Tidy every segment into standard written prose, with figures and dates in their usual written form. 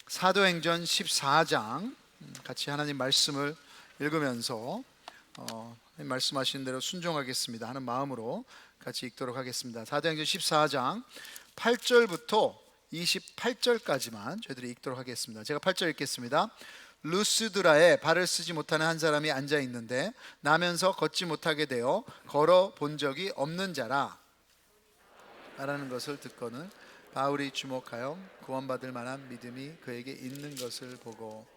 사도행전 14장 같이 하나님 말씀을 읽으면서 말씀하신 대로 순종하겠습니다 하는 마음으로 같이 읽도록 하겠습니다. 사도행전 14장 8절부터 28절까지만 저희들이 읽도록 하겠습니다. 제가 8절 읽겠습니다. 루스드라에 발을 쓰지 못하는 한 사람이 앉아 있는데 나면서 걷지 못하게 되어 걸어 본 적이 없는 자라 라는 것을 듣고는 바울이 주목하여 구원받을 만한 믿음이 그에게 있는 것을 보고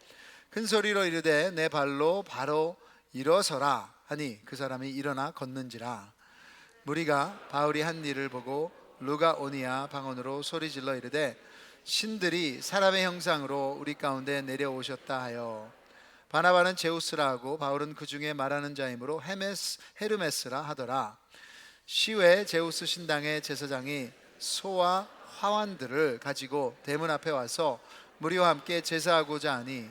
큰 소리로 이르되 내 발로 바로 일어서라 하니 그 사람이 일어나 걷는지라. 무리가 바울이 한 일을 보고 루가오니아 방언으로 소리질러 이르되 신들이 사람의 형상으로 우리 가운데 내려오셨다 하여 바나바는 제우스라 하고 바울은 그 중에 말하는 자이므로 헤르메스라 하더라. 시외 제우스 신당의 제사장이 소와 화환들을 가지고 대문 앞에 와서 무리와 함께 제사하고자 하니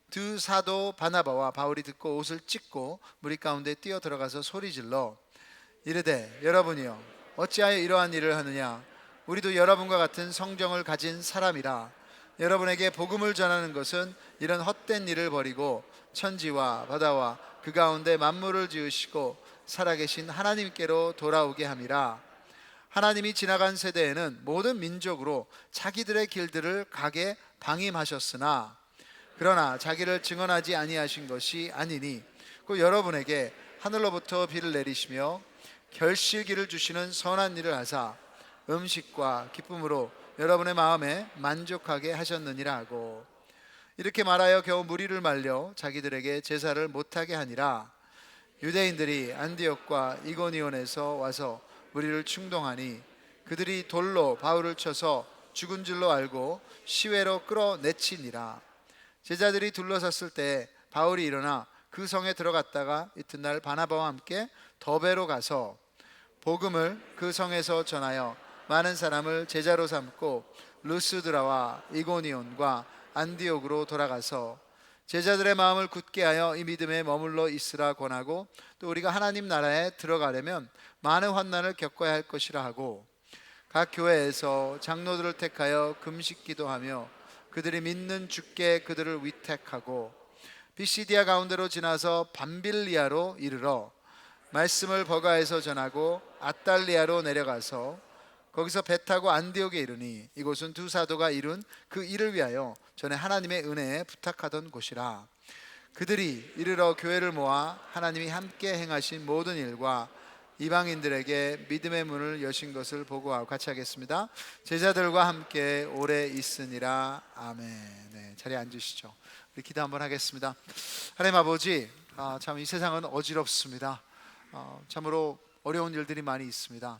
두 사도 바나바와 바울이 듣고 옷을 찢고 무리 가운데 뛰어 들어가서 소리질러 이르되 여러분이여 어찌하여 이러한 일을 하느냐. 우리도 여러분과 같은 성정을 가진 사람이라. 여러분에게 복음을 전하는 것은 이런 헛된 일을 버리고 천지와 바다와 그 가운데 만물을 지으시고 살아계신 하나님께로 돌아오게 함이라. 하나님이 지나간 세대에는 모든 민족으로 자기들의 길들을 가게 방임하셨으나 그러나 자기를 증언하지 아니하신 것이 아니니 그 여러분에게 하늘로부터 비를 내리시며 결실기를 주시는 선한 일을 하사 음식과 기쁨으로 여러분의 마음에 만족하게 하셨느니라 하고 이렇게 말하여 겨우 무리를 말려 자기들에게 제사를 못하게 하니라. 유대인들이 안디옥과 이고니온에서 와서 무리를 충동하니 그들이 돌로 바울을 쳐서 죽은 줄로 알고 시외로 끌어내치니라. 제자들이 둘러섰을 때 바울이 일어나 그 성에 들어갔다가 이튿날 바나바와 함께 더베로 가서 복음을 그 성에서 전하여 많은 사람을 제자로 삼고 루스드라와 이고니온과 안디옥으로 돌아가서 제자들의 마음을 굳게 하여 이 믿음에 머물러 있으라 권하고 또 우리가 하나님 나라에 들어가려면 많은 환난을 겪어야 할 것이라 하고 각 교회에서 장로들을 택하여 금식 기도하며 그들이 믿는 주께 그들을 위택하고 비시디아 가운데로 지나서 밤빌리아로 이르러 말씀을 버가에서 전하고 아달리아로 내려가서 거기서 배 타고 안디옥에 이르니 이곳은 두 사도가 이룬 그 일을 위하여 전에 하나님의 은혜에 부탁하던 곳이라. 그들이 이르러 교회를 모아 하나님이 함께 행하신 모든 일과 이방인들에게 믿음의 문을 여신 것을 보고하고 같이 하겠습니다. 제자들과 함께 오래 있으니라. 아멘. 네, 자리에 앉으시죠. 우리 기도 한번 하겠습니다. 하나님 아버지, 참 이 세상은 어지럽습니다. 참으로 어려운 일들이 많이 있습니다.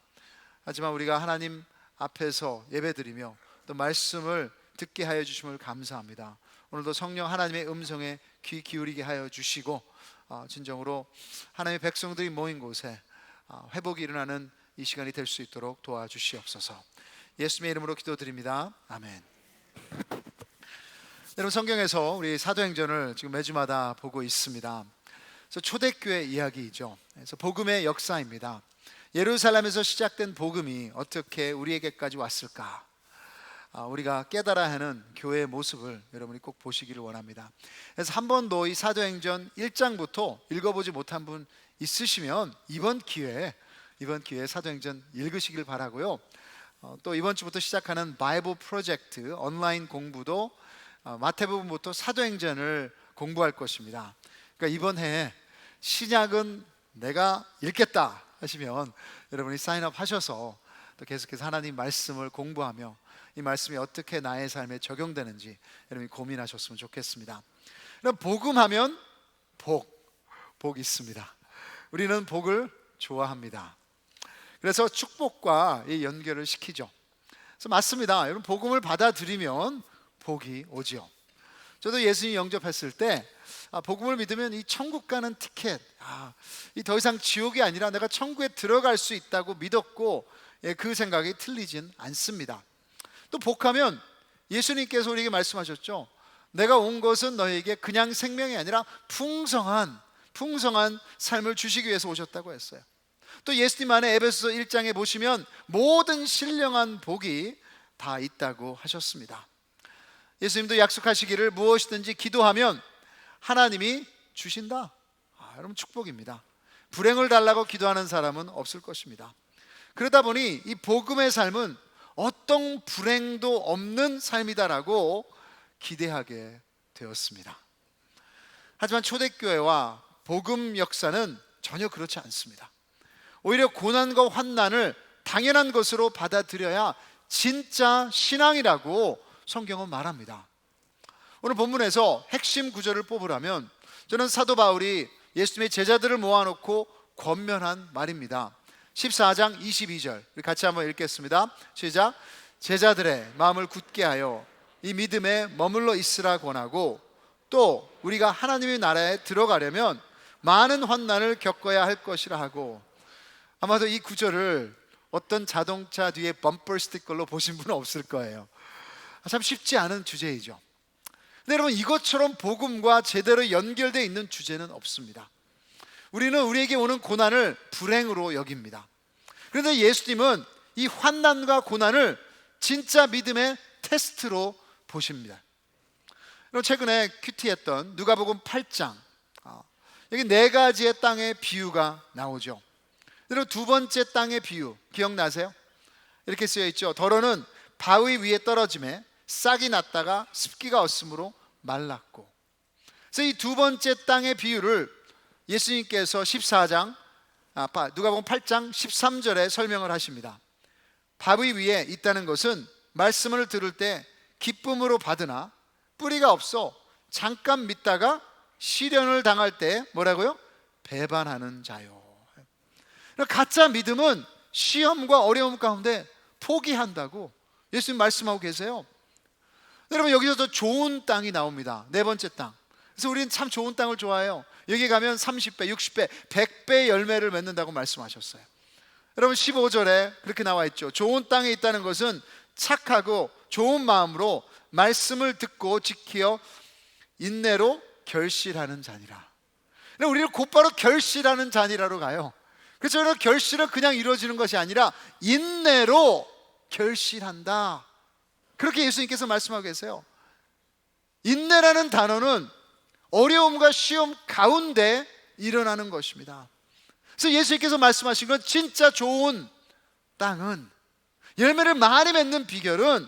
하지만 우리가 하나님 앞에서 예배드리며 또 말씀을 듣게 하여 주심을 감사합니다. 오늘도 성령 하나님의 음성에 귀 기울이게 하여 주시고 진정으로 하나님의 백성들이 모인 곳에 회복이 일어나는 이 시간이 될 수 있도록 도와주시옵소서. 예수님의 이름으로 기도드립니다. 아멘. 여러분, 성경에서 우리 사도행전을 지금 매주마다 보고 있습니다. 그래서 초대교회 이야기이죠. 그래서 복음의 역사입니다. 예루살렘에서 시작된 복음이 어떻게 우리에게까지 왔을까? 우리가 깨달아야 하는 교회의 모습을 여러분이 꼭 보시기를 원합니다. 그래서 한 번도 이 사도행전 1장부터 읽어보지 못한 분 있으시면 이번 기회에 사도행전 읽으시길 바라고요. 또 이번 주부터 시작하는 바이블 프로젝트 온라인 공부도 마태복음부터 사도행전을 공부할 것입니다. 그러니까 이번 해에 신약은 내가 읽겠다 하시면 여러분이 사인업 하셔서 또 계속해서 하나님 말씀을 공부하며 이 말씀이 어떻게 나의 삶에 적용되는지 여러분이 고민하셨으면 좋겠습니다. 그럼 복음하면 복 있습니다. 우리는 복을 좋아합니다. 그래서 축복과 이 연결을 시키죠. 그래서 맞습니다. 여러분, 복음을 받아들이면 복이 오지요. 저도 예수님 영접했을 때 복음을 믿으면 이 천국 가는 티켓, 이 더 이상 지옥이 아니라 내가 천국에 들어갈 수 있다고 믿었고 그 생각이 틀리진 않습니다. 또 복하면 예수님께서 우리에게 말씀하셨죠. 내가 온 것은 너희에게 그냥 생명이 아니라 풍성한 삶을 주시기 위해서 오셨다고 했어요. 또 예수님 안에 에베소서 1장에 보시면 모든 신령한 복이 다 있다고 하셨습니다. 예수님도 약속하시기를 무엇이든지 기도하면 하나님이 주신다. 여러분, 축복입니다. 불행을 달라고 기도하는 사람은 없을 것입니다. 그러다 보니 이 복음의 삶은 어떤 불행도 없는 삶이다라고 기대하게 되었습니다. 하지만 초대교회와 복음 역사는 전혀 그렇지 않습니다. 오히려 고난과 환난을 당연한 것으로 받아들여야 진짜 신앙이라고 성경은 말합니다. 오늘 본문에서 핵심 구절을 뽑으라면 저는 사도 바울이 예수님의 제자들을 모아놓고 권면한 말입니다. 14장 22절 우리 같이 한번 읽겠습니다. 시작. 제자들의 마음을 굳게 하여 이 믿음에 머물러 있으라 권하고, 또 우리가 하나님의 나라에 들어가려면 많은 환난을 겪어야 할 것이라 하고. 아마도 이 구절을 어떤 자동차 뒤에 범퍼 스티커로 보신 분은 없을 거예요. 참 쉽지 않은 주제이죠. 근데 여러분, 이것처럼 복음과 제대로 연결되어 있는 주제는 없습니다. 우리는 우리에게 오는 고난을 불행으로 여깁니다. 그런데 예수님은 이 환난과 고난을 진짜 믿음의 테스트로 보십니다. 최근에 큐티했던 누가복음 8장, 여기 4가지의 땅의 비유가 나오죠. 그리고 두 번째 땅의 비유 기억나세요? 이렇게 쓰여 있죠. 더러는 바위 위에 떨어짐에 싹이 났다가 습기가 없으므로 말랐고. 그래서 이 두 번째 땅의 비유를 예수님께서 누가복음 8장 13절에 설명을 하십니다. 바위 위에 있다는 것은 말씀을 들을 때 기쁨으로 받으나 뿌리가 없어 잠깐 믿다가 시련을 당할 때 뭐라고요? 배반하는 자요. 가짜 믿음은 시험과 어려움 가운데 포기한다고 예수님 말씀하고 계세요. 여러분, 여기서도 좋은 땅이 나옵니다. 4번째 땅. 그래서 우리는 참 좋은 땅을 좋아해요. 여기 가면 30배, 60배, 100배 열매를 맺는다고 말씀하셨어요. 여러분, 15절에 그렇게 나와 있죠. 좋은 땅에 있다는 것은 착하고 좋은 마음으로 말씀을 듣고 지키어 인내로 결실하는 자니라. 우리를 곧바로 결실하는 자니라로 가요. 그래서 결실은 그냥 이루어지는 것이 아니라 인내로 결실한다. 그렇게 예수님께서 말씀하고 계세요. 인내라는 단어는 어려움과 시험 가운데 일어나는 것입니다. 그래서 예수님께서 말씀하신 건 진짜 좋은 땅은, 열매를 많이 맺는 비결은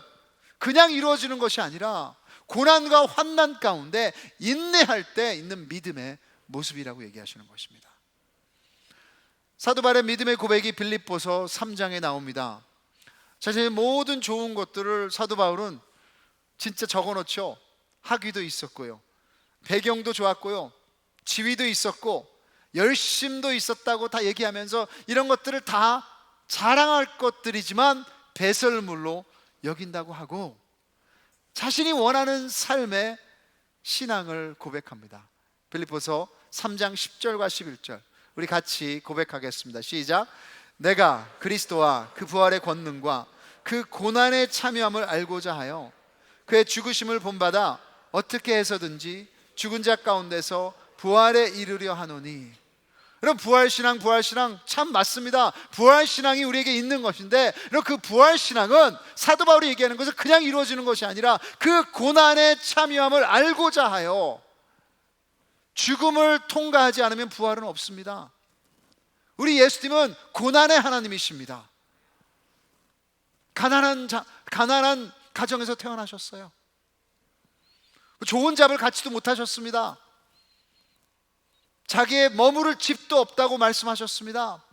그냥 이루어지는 것이 아니라 고난과 환난 가운데 인내할 때 있는 믿음의 모습이라고 얘기하시는 것입니다. 사도 바울의 믿음의 고백이 빌립보서 3장에 나옵니다. 자신의 모든 좋은 것들을 사도 바울은 진짜 적어놓죠. 학위도 있었고요, 배경도 좋았고요, 지위도 있었고 열심도 있었다고 다 얘기하면서 이런 것들을 다 자랑할 것들이지만 배설물로 여긴다고 하고 자신이 원하는 삶의 신앙을 고백합니다. 빌립보서 3장 10절과 11절 우리 같이 고백하겠습니다. 시작. 내가 그리스도와 그 부활의 권능과 그 고난의 참여함을 알고자 하여 그의 죽으심을 본받아 어떻게 해서든지 죽은 자 가운데서 부활에 이르려 하노니. 여러분, 부활신앙 참 맞습니다. 부활신앙이 우리에게 있는 것인데, 그 부활신앙은 사도 바울이 얘기하는 것은 그냥 이루어지는 것이 아니라 그 고난의 참여함을 알고자 하여. 죽음을 통과하지 않으면 부활은 없습니다. 우리 예수님은 고난의 하나님이십니다. 가난한 가정에서 태어나셨어요. 좋은 잡을 갖지도 못하셨습니다. 자기의 머무를 집도 없다고 말씀하셨습니다.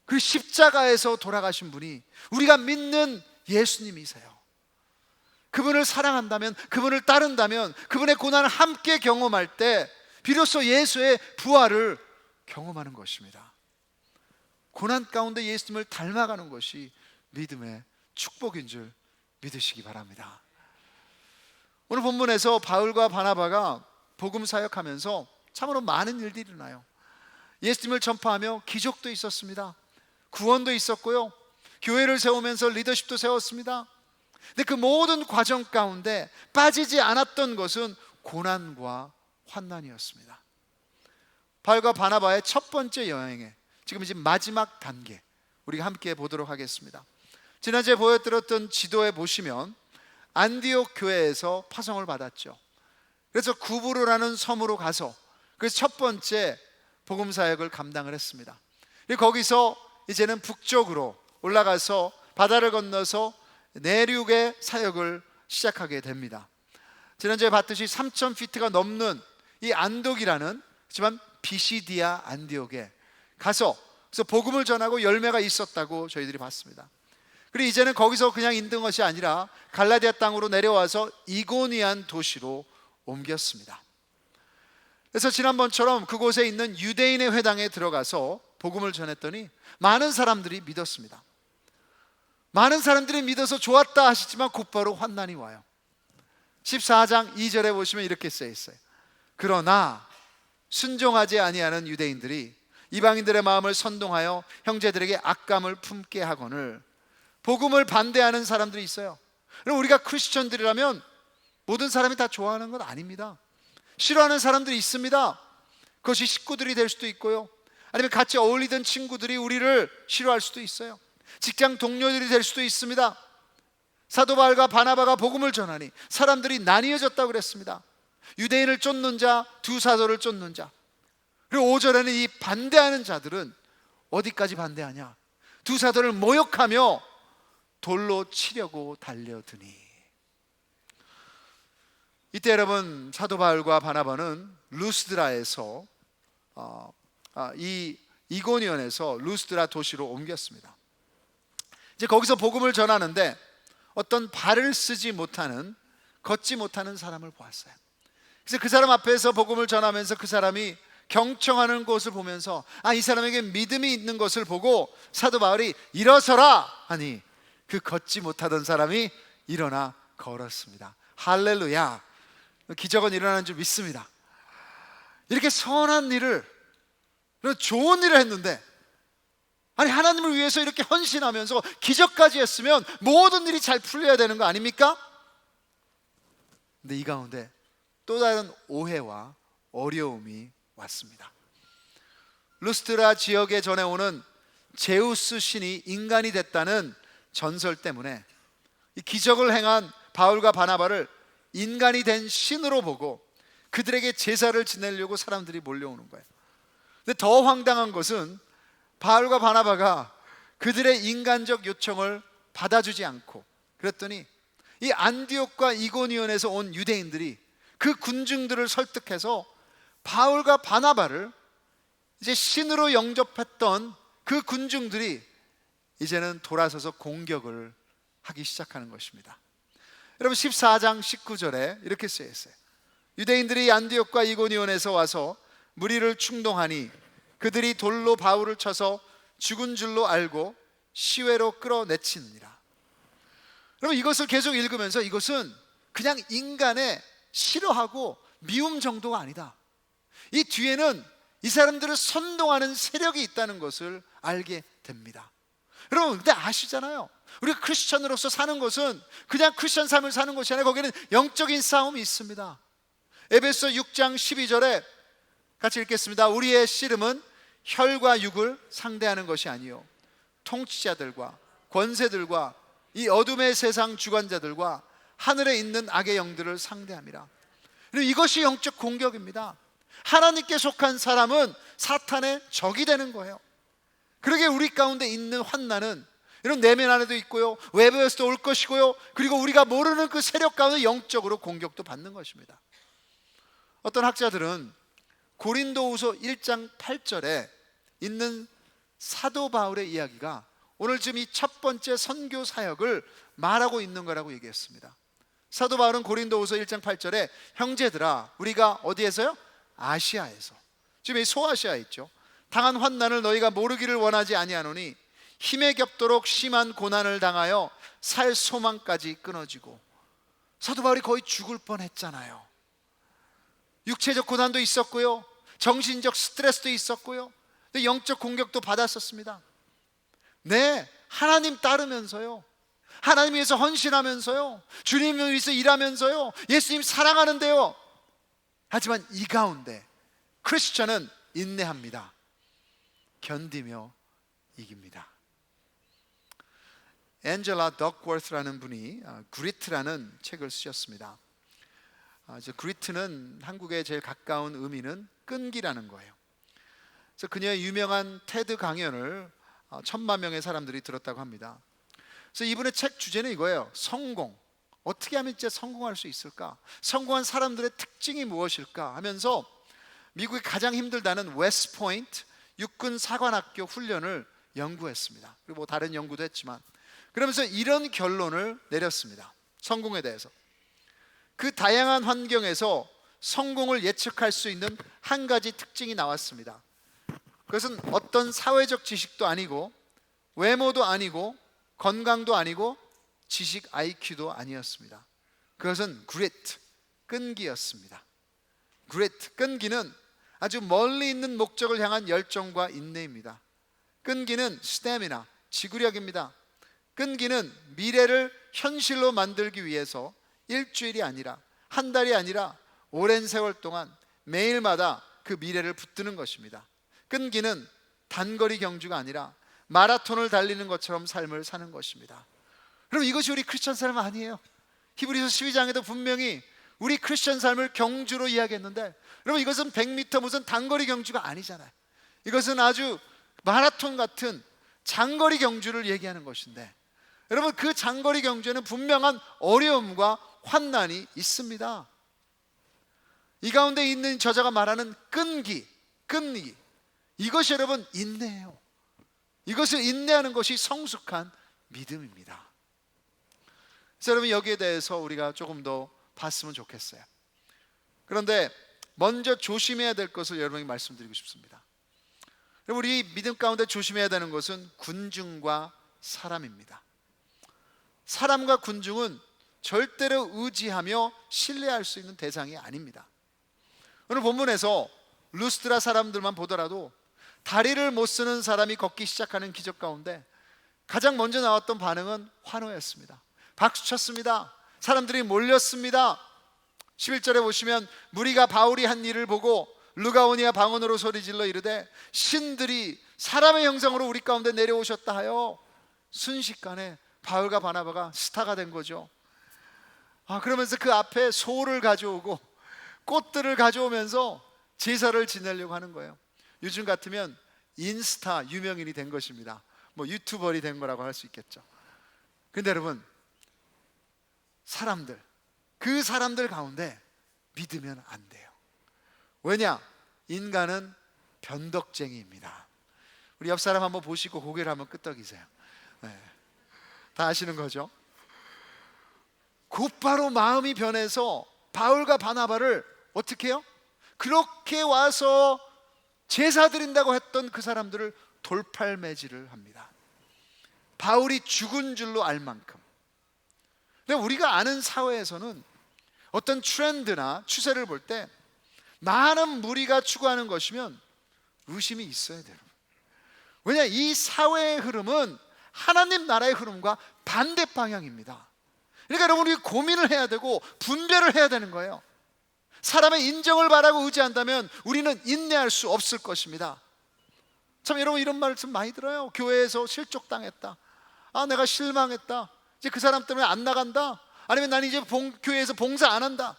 그 십자가에서 돌아가신 분이 우리가 믿는 예수님이세요. 그분을 사랑한다면, 그분을 따른다면, 그분의 고난을 함께 경험할 때 비로소 예수의 부활을 경험하는 것입니다. 고난 가운데 예수님을 닮아가는 것이 믿음의 축복인 줄 믿으시기 바랍니다. 오늘 본문에서 바울과 바나바가 복음 사역하면서 참으로 많은 일들이 일어나요. 예수님을 전파하며 기적도 있었습니다. 구원도 있었고요, 교회를 세우면서 리더십도 세웠습니다. 근데 그 모든 과정 가운데 빠지지 않았던 것은 고난과 환난이었습니다. 바울과 바나바의 첫 번째 여행에 지금 이제 마지막 단계 우리가 함께 보도록 하겠습니다. 지난주에 보여드렸던 지도에 보시면 안디옥 교회에서 파송을 받았죠. 그래서 구부로라는 섬으로 가서 그 첫 번째 복음 사역을 감당을 했습니다. 거기서 이제는 북쪽으로 올라가서 바다를 건너서 내륙의 사역을 시작하게 됩니다. 지난주에 봤듯이 3,000피트가 넘는 이 안독이라는, 하지만 비시디아 안디옥에 가서 그래서 복음을 전하고 열매가 있었다고 저희들이 봤습니다. 그리고 이제는 거기서 그냥 있는 것이 아니라 갈라디아 땅으로 내려와서 이고니안 도시로 옮겼습니다. 그래서 지난번처럼 그곳에 있는 유대인의 회당에 들어가서 복음을 전했더니 많은 사람들이 믿었습니다. 많은 사람들이 믿어서 좋았다 하시지만 곧바로 환난이 와요. 14장 2절에 보시면 이렇게 쓰여 있어요. 그러나 순종하지 아니하는 유대인들이 이방인들의 마음을 선동하여 형제들에게 악감을 품게 하거늘. 복음을 반대하는 사람들이 있어요. 그럼 우리가 크리스천들이라면 모든 사람이 다 좋아하는 건 아닙니다. 싫어하는 사람들이 있습니다. 그것이 식구들이 될 수도 있고요, 아니면 같이 어울리던 친구들이 우리를 싫어할 수도 있어요. 직장 동료들이 될 수도 있습니다. 사도 바울과 바나바가 복음을 전하니 사람들이 나뉘어졌다고 그랬습니다. 유대인을 쫓는 자, 두 사도를 쫓는 자. 그리고 5절에는 이 반대하는 자들은 어디까지 반대하냐? 두 사도를 모욕하며 돌로 치려고 달려드니. 이때 여러분, 사도 바울과 바나바는 루스드라에서 이 이고니온에서 루스드라 도시로 옮겼습니다. 이제 거기서 복음을 전하는데 어떤 발을 쓰지 못하는, 걷지 못하는 사람을 보았어요. 그래서 그 사람 앞에서 복음을 전하면서 그 사람이 경청하는 것을 보면서 이 사람에게 믿음이 있는 것을 보고 사도 바울이 일어서라 하니 그 걷지 못하던 사람이 일어나 걸었습니다. 할렐루야. 기적은 일어나는 줄 믿습니다. 이렇게 선한 일을, 좋은 일을 했는데, 하나님을 위해서 이렇게 헌신하면서 기적까지 했으면 모든 일이 잘 풀려야 되는 거 아닙니까? 근데 이 가운데 또 다른 오해와 어려움이 왔습니다. 루스트라 지역에 전해오는 제우스 신이 인간이 됐다는 전설 때문에 이 기적을 행한 바울과 바나바를 인간이 된 신으로 보고 그들에게 제사를 지내려고 사람들이 몰려오는 거예요. 근데 더 황당한 것은 바울과 바나바가 그들의 인간적 요청을 받아주지 않고, 그랬더니 이 안디옥과 이고니온에서 온 유대인들이 그 군중들을 설득해서 바울과 바나바를 이제 신으로 영접했던 그 군중들이 이제는 돌아서서 공격을 하기 시작하는 것입니다. 여러분, 14장 19절에 이렇게 쓰여 있어요. 유대인들이 안디옥과 이고니온에서 와서 무리를 충동하니 그들이 돌로 바울을 쳐서 죽은 줄로 알고 시외로 끌어내치느니라. 여러분, 이것을 계속 읽으면서 이것은 그냥 인간의 싫어하고 미움 정도가 아니다. 이 뒤에는 이 사람들을 선동하는 세력이 있다는 것을 알게 됩니다. 여러분, 근데 아시잖아요. 우리가 크리스천으로서 사는 것은 그냥 크리스천 삶을 사는 것이 아니라 거기는 영적인 싸움이 있습니다. 에베소 6장 12절에 같이 읽겠습니다. 우리의 씨름은 혈과 육을 상대하는 것이 아니요 통치자들과 권세들과 이 어둠의 세상 주관자들과 하늘에 있는 악의 영들을 상대함이라. 그리고 이것이 영적 공격입니다. 하나님께 속한 사람은 사탄의 적이 되는 거예요. 그러게 우리 가운데 있는 환난은 이런 내면 안에도 있고요, 외부에서도 올 것이고요, 그리고 우리가 모르는 그 세력 가운데 영적으로 공격도 받는 것입니다. 어떤 학자들은 고린도후서 1장 8절에 있는 사도 바울의 이야기가 오늘 지금 이 첫 번째 선교 사역을 말하고 있는 거라고 얘기했습니다. 사도 바울은 고린도후서 1장 8절에 형제들아, 우리가 어디에서요? 아시아에서, 지금 이 소아시아에 있죠, 당한 환난을 너희가 모르기를 원하지 아니하노니 힘에 겹도록 심한 고난을 당하여 살 소망까지 끊어지고. 사도 바울이 거의 죽을 뻔했잖아요. 육체적 고난도 있었고요, 정신적 스트레스도 있었고요, 영적 공격도 받았었습니다. 네, 하나님 따르면서요, 하나님 위해서 헌신하면서요, 주님을 위해서 일하면서요, 예수님 사랑하는데요, 하지만 이 가운데 크리스천은 인내합니다. 견디며 이깁니다. 앤젤라 덕워스라는 분이 그리트라는 책을 쓰셨습니다. 그리트는 한국에 제일 가까운 의미는 끈기라는 거예요. 그래서 그녀의 유명한 테드 강연을 1,000만 명의 사람들이 들었다고 합니다. 그래서 이분의 책 주제는 이거예요. 성공. 어떻게 하면 진짜 성공할 수 있을까? 성공한 사람들의 특징이 무엇일까? 하면서 미국이 가장 힘들다는 웨스트포인트 육군 사관학교 훈련을 연구했습니다. 그리고 뭐 다른 연구도 했지만, 그러면서 이런 결론을 내렸습니다. 성공에 대해서. 그 다양한 환경에서 성공을 예측할 수 있는 한 가지 특징이 나왔습니다. 그것은 어떤 사회적 지식도 아니고, 외모도 아니고, 건강도 아니고, 지식 IQ도 아니었습니다. 그것은 grit, 끈기였습니다. grit, 끈기는 아주 멀리 있는 목적을 향한 열정과 인내입니다. 끈기는 stamina, 지구력입니다. 끈기는 미래를 현실로 만들기 위해서 일주일이 아니라, 한 달이 아니라 오랜 세월 동안 매일마다 그 미래를 붙드는 것입니다. 끈기는 단거리 경주가 아니라 마라톤을 달리는 것처럼 삶을 사는 것입니다. 그럼 이것이 우리 크리스천 삶 아니에요? 히브리서 12장에도 분명히 우리 크리스천 삶을 경주로 이야기했는데, 여러분 이것은 100m 무슨 단거리 경주가 아니잖아요. 이것은 아주 마라톤 같은 장거리 경주를 얘기하는 것인데, 여러분 그 장거리 경주에는 분명한 어려움과 환난이 있습니다. 이 가운데 있는 저자가 말하는 끈기, 이것이 여러분 인내예요. 이것을 인내하는 것이 성숙한 믿음입니다. 그래서 여러분 여기에 대해서 우리가 조금 더 봤으면 좋겠어요. 그런데 먼저 조심해야 될 것을 여러분에게 말씀드리고 싶습니다. 우리 믿음 가운데 조심해야 되는 것은 군중과 사람입니다. 사람과 군중은 절대로 의지하며 신뢰할 수 있는 대상이 아닙니다. 오늘 본문에서 루스드라 사람들만 보더라도 다리를 못 쓰는 사람이 걷기 시작하는 기적 가운데 가장 먼저 나왔던 반응은 환호였습니다. 박수 쳤습니다. 사람들이 몰렸습니다. 11절에 보시면 무리가 바울이 한 일을 보고 루가오니아 방언으로 소리질러 이르되 신들이 사람의 형상으로 우리 가운데 내려오셨다 하여 순식간에 바울과 바나바가 스타가 된 거죠. 그러면서 그 앞에 소를 가져오고 꽃들을 가져오면서 제사를 지내려고 하는 거예요. 요즘 같으면 인스타 유명인이 된 것입니다. 뭐 유튜버리 된 거라고 할 수 있겠죠. 근데 여러분 그 사람들 가운데 믿으면 안 돼요. 왜냐? 인간은 변덕쟁이입니다. 우리 옆 사람 한번 보시고 고개를 한번 끄덕이세요. 네. 다 아시는 거죠? 곧바로 마음이 변해서 바울과 바나바를 어떻게 해요? 그렇게 와서 제사 드린다고 했던 그 사람들을 돌팔매질을 합니다. 바울이 죽은 줄로 알 만큼. 근데 우리가 아는 사회에서는 어떤 트렌드나 추세를 볼 때 많은 무리가 추구하는 것이면 의심이 있어야 돼요. 왜냐? 이 사회의 흐름은 하나님 나라의 흐름과 반대 방향입니다. 그러니까 여러분, 우리 고민을 해야 되고 분별을 해야 되는 거예요. 사람의 인정을 바라고 의지한다면 우리는 인내할 수 없을 것입니다. 참 여러분, 이런 말씀 많이 들어요. 교회에서 실족당했다, 내가 실망했다, 이제 그 사람 때문에 안 나간다, 아니면 나는 이제 교회에서 봉사 안 한다,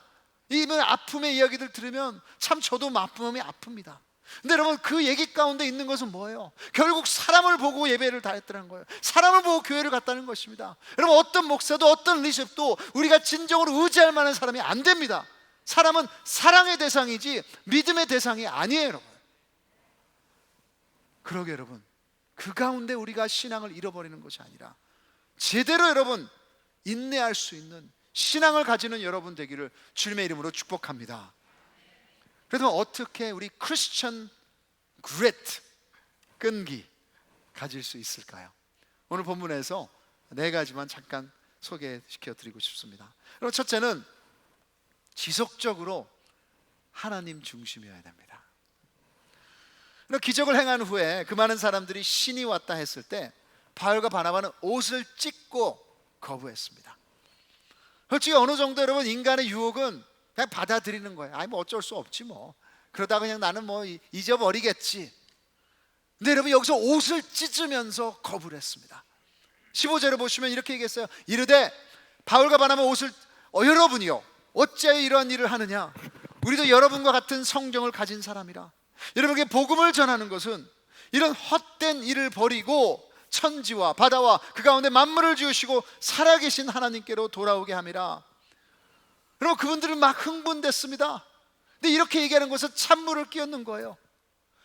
이런 아픔의 이야기들 들으면 참 저도 마음이 아픕니다. 근데 여러분, 그 얘기 가운데 있는 것은 뭐예요? 결국 사람을 보고 예배를 다했다는 거예요. 사람을 보고 교회를 갔다는 것입니다. 여러분, 어떤 목사도 어떤 리셉도 우리가 진정으로 의지할 만한 사람이 안 됩니다. 사람은 사랑의 대상이지 믿음의 대상이 아니에요, 여러분. 그러게 여러분, 그 가운데 우리가 신앙을 잃어버리는 것이 아니라 제대로 여러분 인내할 수 있는 신앙을 가지는 여러분 되기를 주님의 이름으로 축복합니다. 그래서 어떻게 우리 크리스천 그릿, 끈기 가질 수 있을까요? 오늘 본문에서 4가지만 잠깐 소개시켜 드리고 싶습니다. 그럼 첫째는 지속적으로 하나님 중심이어야 됩니다. 기적을 행한 후에 그 많은 사람들이 신이 왔다 했을 때 바울과 바나바는 옷을 찢고 거부했습니다. 솔직히 어느 정도 여러분, 인간의 유혹은 그냥 받아들이는 거예요. 뭐 어쩔 수 없지 뭐, 그러다가 그냥 나는 뭐 잊어버리겠지. 근데 여러분, 여기서 옷을 찢으면서 거부를 했습니다. 15절에 보시면 이렇게 얘기했어요. 이르되 바울과 바나바 옷을 여러분이요 어찌하여 이러한 일을 하느냐? 우리도 여러분과 같은 성정을 가진 사람이라. 여러분에게 복음을 전하는 것은 이런 헛된 일을 버리고 천지와 바다와 그 가운데 만물을 지으시고 살아계신 하나님께로 돌아오게 함이라. 여러분, 그분들은 막 흥분됐습니다. 근데 이렇게 얘기하는 것은 찬물을 끼얹는 거예요.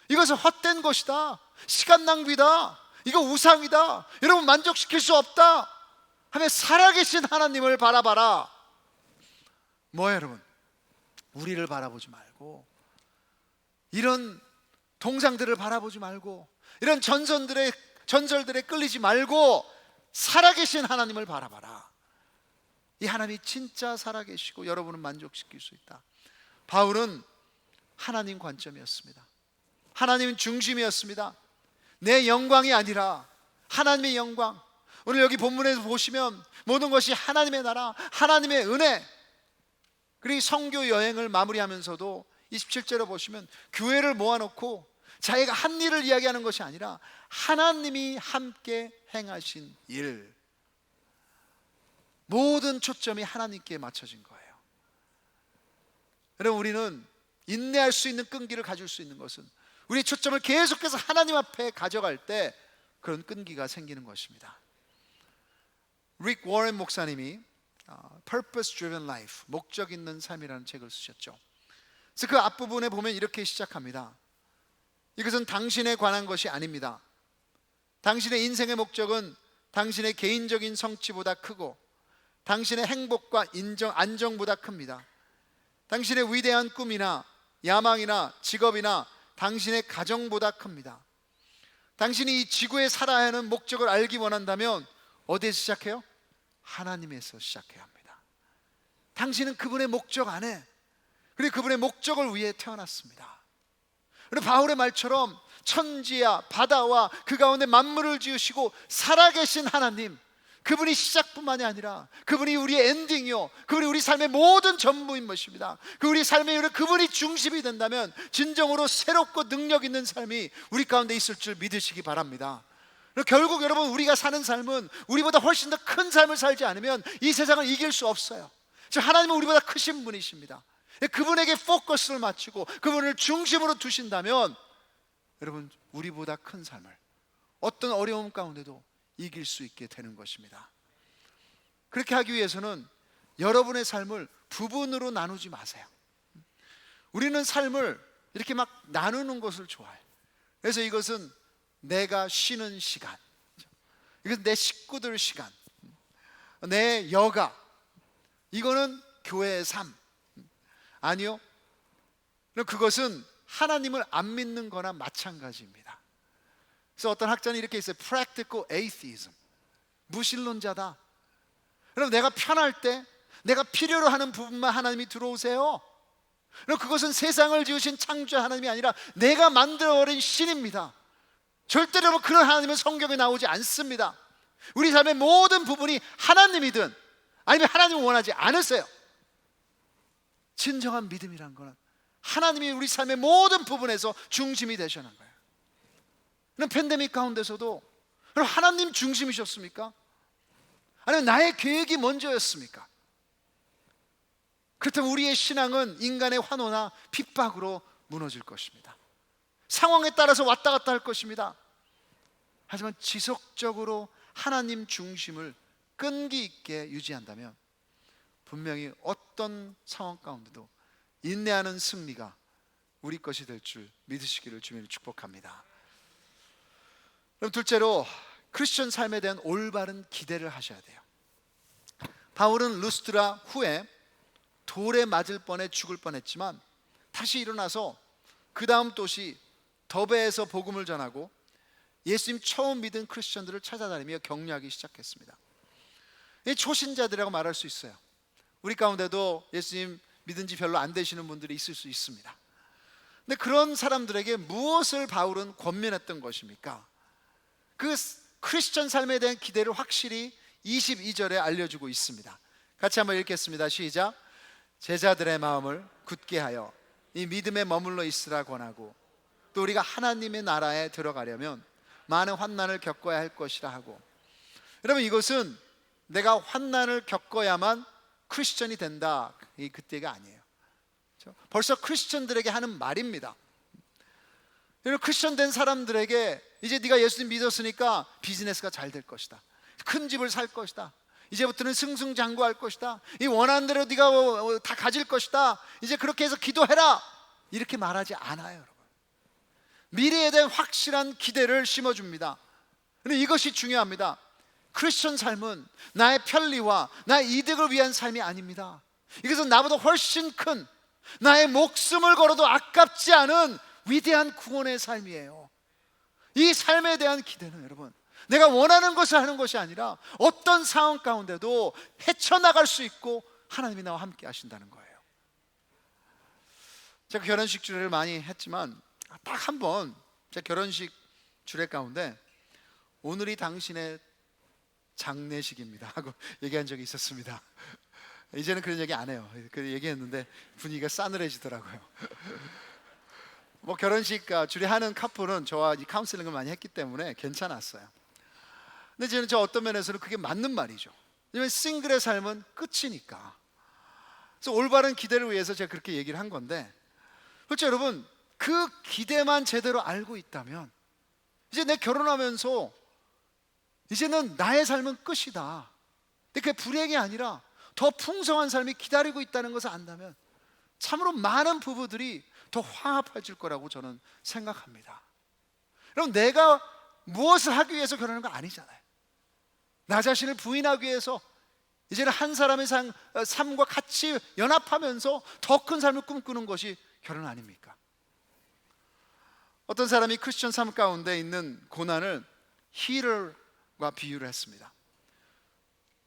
이것은 헛된 것이다, 시간 낭비다, 이거 우상이다, 여러분 만족시킬 수 없다 하며 살아계신 하나님을 바라봐라. 뭐예요 여러분? 우리를 바라보지 말고, 이런 동상들을 바라보지 말고, 이런 전설들에 끌리지 말고 살아계신 하나님을 바라봐라. 이 하나님이 진짜 살아계시고 여러분은 만족시킬 수 있다. 바울은 하나님 관점이었습니다. 하나님 중심이었습니다. 내 영광이 아니라 하나님의 영광. 오늘 여기 본문에서 보시면 모든 것이 하나님의 나라, 하나님의 은혜. 그리고 선교 여행을 마무리하면서도 27절에 보시면 교회를 모아놓고 자기가 한 일을 이야기하는 것이 아니라 하나님이 함께 행하신 일, 모든 초점이 하나님께 맞춰진 거예요. 여러분, 우리는 인내할 수 있는 끈기를 가질 수 있는 것은 우리의 초점을 계속해서 하나님 앞에 가져갈 때 그런 끈기가 생기는 것입니다. 릭 워렌 목사님이 Purpose Driven Life, 목적 있는 삶이라는 책을 쓰셨죠. 그래서 그 앞부분에 보면 이렇게 시작합니다. 이것은 당신에 관한 것이 아닙니다. 당신의 인생의 목적은 당신의 개인적인 성취보다 크고 당신의 행복과 안정보다 큽니다. 당신의 위대한 꿈이나 야망이나 직업이나 당신의 가정보다 큽니다. 당신이 이 지구에 살아야 하는 목적을 알기 원한다면 어디에서 시작해요? 하나님에서 시작해야 합니다. 당신은 그분의 목적 안에, 그리고 그분의 목적을 위해 태어났습니다. 그리고 바울의 말처럼 천지와 바다와 그 가운데 만물을 지으시고 살아계신 하나님, 그분이 시작뿐만이 아니라 그분이 우리의 엔딩이요, 그분이 우리 삶의 모든 전부인 것입니다. 우리 삶의 그분이 중심이 된다면 진정으로 새롭고 능력 있는 삶이 우리 가운데 있을 줄 믿으시기 바랍니다. 결국 여러분, 우리가 사는 삶은 우리보다 훨씬 더 큰 삶을 살지 않으면 이 세상을 이길 수 없어요. 하나님은 우리보다 크신 분이십니다. 그분에게 포커스를 맞추고 그분을 중심으로 두신다면 여러분, 우리보다 큰 삶을 어떤 어려움 가운데도 이길 수 있게 되는 것입니다. 그렇게 하기 위해서는 여러분의 삶을 부분으로 나누지 마세요. 우리는 삶을 이렇게 막 나누는 것을 좋아해요. 그래서 이것은 내가 쉬는 시간, 이것은 내 식구들 시간, 내 여가, 이거는 교회의 삶. 아니요, 그것은 하나님을 안 믿는 거나 마찬가지입니다. 그래서 어떤 학자는 이렇게 있어요. Practical atheism, 무신론자다. 그럼 내가 편할 때 내가 필요로 하는 부분만 하나님이 들어오세요. 그럼 그것은 세상을 지으신 창조 하나님이 아니라 내가 만들어버린 신입니다. 절대로 그런 하나님은 성경에 나오지 않습니다. 우리 삶의 모든 부분이 하나님이든 아니면 하나님을 원하지 않으세요. 진정한 믿음이란 거는 하나님이 우리 삶의 모든 부분에서 중심이 되시는 거예요. 그럼 팬데믹 가운데서도 그럼 하나님 중심이셨습니까? 아니면 나의 계획이 먼저였습니까? 그렇다면 우리의 신앙은 인간의 환호나 핍박으로 무너질 것입니다. 상황에 따라서 왔다 갔다 할 것입니다. 하지만 지속적으로 하나님 중심을 끈기 있게 유지한다면 분명히 어떤 상황 가운데도 인내하는 승리가 우리 것이 될 줄 믿으시기를 주님을 축복합니다. 그럼 둘째로, 크리스천 삶에 대한 올바른 기대를 하셔야 돼요. 바울은 루스드라 후에 돌에 맞을 뻔해 죽을 뻔했지만 다시 일어나서 그 다음 도시 더베에서 복음을 전하고 예수님 처음 믿은 크리스천들을 찾아다니며 격려하기 시작했습니다. 이 초신자들이라고 말할 수 있어요. 우리 가운데도 예수님 믿은 지 별로 안 되시는 분들이 있을 수 있습니다. 근데 그런 사람들에게 무엇을 바울은 권면했던 것입니까? 그 크리스천 삶에 대한 기대를 확실히 22절에 알려주고 있습니다. 같이 한번 읽겠습니다. 시작. 제자들의 마음을 굳게 하여 이 믿음에 머물러 있으라 권하고 또 우리가 하나님의 나라에 들어가려면 많은 환난을 겪어야 할 것이라 하고. 여러분, 이것은 내가 환난을 겪어야만 크리스천이 된다, 이 그때가 아니에요. 그렇죠? 벌써 크리스천들에게 하는 말입니다. 여러분, 크리스천 된 사람들에게 이제 네가 예수님 믿었으니까 비즈니스가 잘 될 것이다, 큰 집을 살 것이다, 이제부터는 승승장구할 것이다, 이 원하는 대로 네가 다 가질 것이다, 이제 그렇게 해서 기도해라, 이렇게 말하지 않아요. 여러분, 미래에 대한 확실한 기대를 심어줍니다. 근데 이것이 중요합니다. 크리스천 삶은 나의 편리와 나의 이득을 위한 삶이 아닙니다. 이것은 나보다 훨씬 큰, 나의 목숨을 걸어도 아깝지 않은 위대한 구원의 삶이에요. 이 삶에 대한 기대는 여러분, 내가 원하는 것을 하는 것이 아니라 어떤 상황 가운데도 헤쳐나갈 수 있고 하나님이 나와 함께 하신다는 거예요. 제가 결혼식 주례를 많이 했지만 딱 한 번 제 결혼식 주례 가운데 오늘이 당신의 장례식입니다 하고 얘기한 적이 있었습니다. 이제는 그런 얘기 안 해요. 그 얘기했는데 분위기가 싸늘해지더라고요. 뭐 결혼식 주례하는 커플은 저와 이 카운슬링을 많이 했기 때문에 괜찮았어요. 근데 저는 어떤 면에서는 그게 맞는 말이죠. 왜냐하면 싱글의 삶은 끝이니까. 그래서 올바른 기대를 위해서 제가 그렇게 얘기를 한 건데, 그렇죠 여러분, 그 기대만 제대로 알고 있다면 이제 내 결혼하면서 이제는 나의 삶은 끝이다, 근데 그게 불행이 아니라 더 풍성한 삶이 기다리고 있다는 것을 안다면 참으로 많은 부부들이 더 화합해질 거라고 저는 생각합니다. 그럼 내가 무엇을 하기 위해서 결혼하는 거 아니잖아요. 나 자신을 부인하기 위해서 이제는 한 사람의 삶과 같이 연합하면서 더 큰 삶을 꿈꾸는 것이 결혼 아닙니까? 어떤 사람이 크리스천 삶 가운데 있는 고난을 히러와 비유를 했습니다.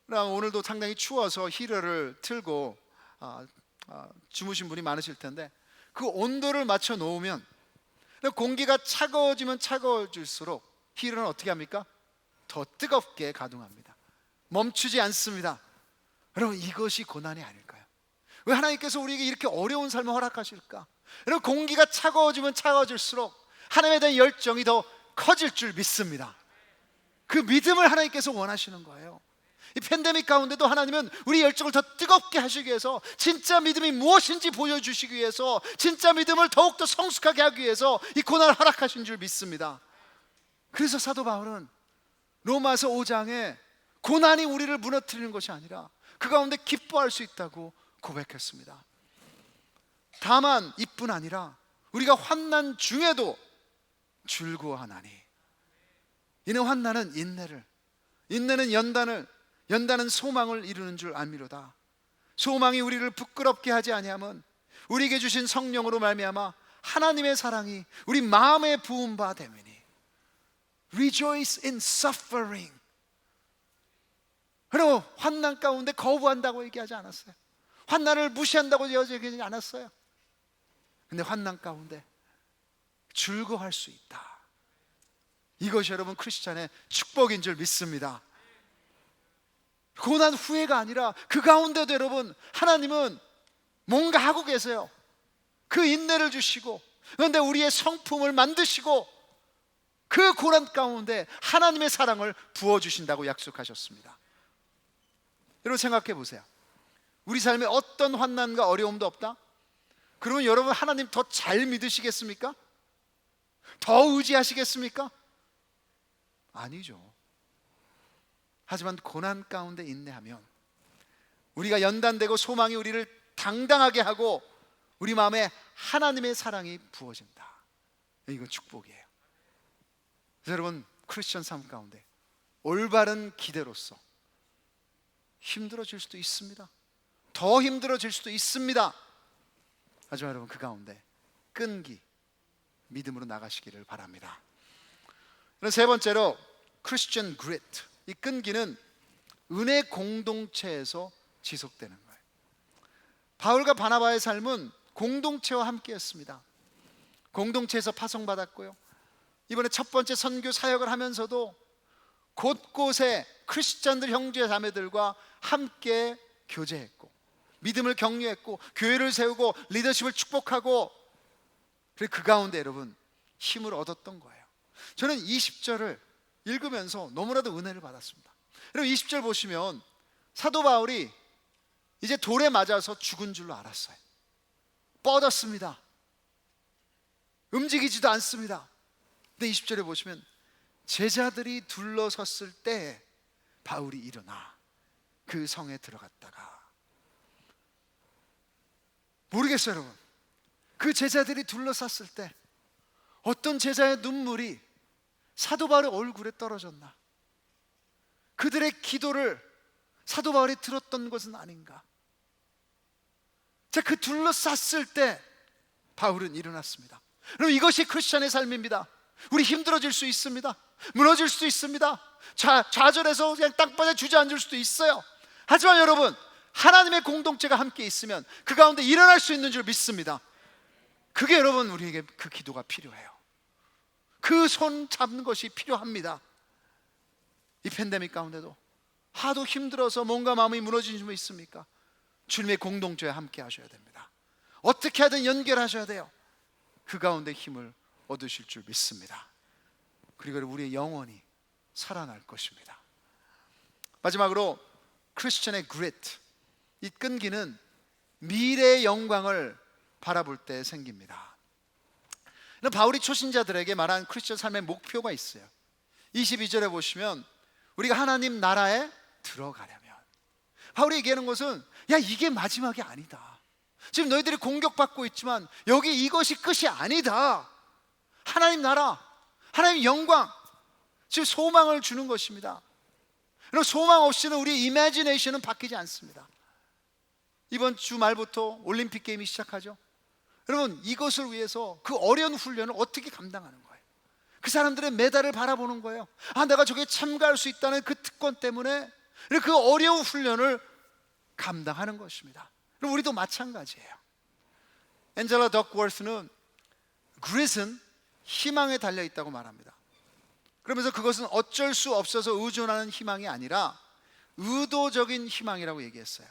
그럼 오늘도 상당히 추워서 히러를 틀고 주무신 분이 많으실 텐데, 그 온도를 맞춰 놓으면 공기가 차가워지면 차가워질수록 히러는 어떻게 합니까? 더 뜨겁게 가동합니다. 멈추지 않습니다. 여러분, 이것이 고난이 아닐까요? 왜 하나님께서 우리에게 이렇게 어려운 삶을 허락하실까? 여러분, 공기가 차가워지면 차가워질수록 하나님에 대한 열정이 더 커질 줄 믿습니다. 그 믿음을 하나님께서 원하시는 거예요. 이 팬데믹 가운데도 하나님은 우리 열정을 더 뜨겁게 하시기 위해서, 진짜 믿음이 무엇인지 보여주시기 위해서, 진짜 믿음을 더욱더 성숙하게 하기 위해서 이 고난을 허락하신 줄 믿습니다. 그래서 사도 바울은 로마서 5장에 고난이 우리를 무너뜨리는 것이 아니라 그 가운데 기뻐할 수 있다고 고백했습니다. 다만 이뿐 아니라 우리가 환난 중에도 즐거워하나니, 이는 환난은 인내를, 인내는 연단을, 연단은 소망을 이루는 줄 알미로다. 소망이 우리를 부끄럽게 하지 아니함은 우리에게 주신 성령으로 말미암아 하나님의 사랑이 우리 마음에 부은 바 됨이니. Rejoice in suffering. 그리고 환난 가운데 거부한다고 얘기하지 않았어요. 환난을 무시한다고 얘기하지 않았어요. 근데 환난 가운데 즐거워할 수 있다. 이것이 여러분 크리스찬의 축복인 줄 믿습니다. 고난 후회가 아니라 그 가운데도 여러분, 하나님은 뭔가 하고 계세요. 그 인내를 주시고, 그런데 우리의 성품을 만드시고, 그 고난 가운데 하나님의 사랑을 부어주신다고 약속하셨습니다. 여러분 생각해 보세요. 우리 삶에 어떤 환난과 어려움도 없다? 그러면 여러분 하나님 더 잘 믿으시겠습니까? 더 의지하시겠습니까? 아니죠. 하지만 고난 가운데 인내하면 우리가 연단되고 소망이 우리를 당당하게 하고 우리 마음에 하나님의 사랑이 부어진다. 이건 축복이에요. 그래서 여러분, 크리스천 삶 가운데 올바른 기대로서 힘들어질 수도 있습니다. 더 힘들어질 수도 있습니다. 하지만 여러분, 그 가운데 끈기, 믿음으로 나가시기를 바랍니다. 세 번째로 크리스천 그리트, 이 끈기는 은혜 공동체에서 지속되는 거예요. 바울과 바나바의 삶은 공동체와 함께했습니다. 공동체에서 파송받았고요, 이번에 첫 번째 선교 사역을 하면서도 곳곳에 크리스천들 형제 자매들과 함께 교제했고, 믿음을 격려했고, 교회를 세우고, 리더십을 축복하고, 그리고 그 가운데 여러분 힘을 얻었던 거예요. 저는 20절을 읽으면서 너무나도 은혜를 받았습니다. 여러분 20절 보시면 사도 바울이 이제 돌에 맞아서 죽은 줄로 알았어요. 뻗었습니다. 움직이지도 않습니다. 근데 20절에 보시면 제자들이 둘러섰을 때 바울이 일어나 그 성에 들어갔다가, 모르겠어요 여러분, 그 제자들이 둘러쌌을 때 어떤 제자의 눈물이 사도 바울의 얼굴에 떨어졌나? 그들의 기도를 사도 바울이 들었던 것은 아닌가? 자, 그 둘러쌌을 때 바울은 일어났습니다. 여러분, 이것이 크리스천의 삶입니다. 우리 힘들어질 수 있습니다. 무너질 수도 있습니다. 좌절해서 그냥 땅바닥에 주저앉을 수도 있어요. 하지만 여러분, 하나님의 공동체가 함께 있으면 그 가운데 일어날 수 있는 줄 믿습니다. 그게 여러분, 우리에게 그 기도가 필요해요. 그 손 잡는 것이 필요합니다. 이 팬데믹 가운데도 하도 힘들어서 뭔가 마음이 무너지는 분 있습니까? 주님의 공동체에 함께 하셔야 됩니다. 어떻게 하든 연결하셔야 돼요. 그 가운데 힘을 얻으실 줄 믿습니다. 그리고 우리의 영혼이 살아날 것입니다. 마지막으로 크리스천의 그리트, 이 끈기는 미래의 영광을 바라볼 때 생깁니다. 바울이 초신자들에게 말한 크리스천 삶의 목표가 있어요. 22절에 보시면 우리가 하나님 나라에 들어가려면, 바울이 얘기하는 것은 야, 이게 마지막이 아니다. 지금 너희들이 공격받고 있지만 여기 이것이 끝이 아니다. 하나님 나라, 하나님 영광, 지금 소망을 주는 것입니다. 여러분, 소망 없이는 우리의 이미지네이션은 바뀌지 않습니다. 이번 주말부터 올림픽 게임이 시작하죠. 여러분, 이것을 위해서 그 어려운 훈련을 어떻게 감당하는 거예요? 그 사람들의 메달을 바라보는 거예요. 아, 내가 저기에 참가할 수 있다는 그 특권 때문에 그 어려운 훈련을 감당하는 것입니다. 그럼 우리도 마찬가지예요. 앤젤라 덕워스는 그릿은 희망에 달려있다고 말합니다. 그러면서 그것은 어쩔 수 없어서 의존하는 희망이 아니라 의도적인 희망이라고 얘기했어요.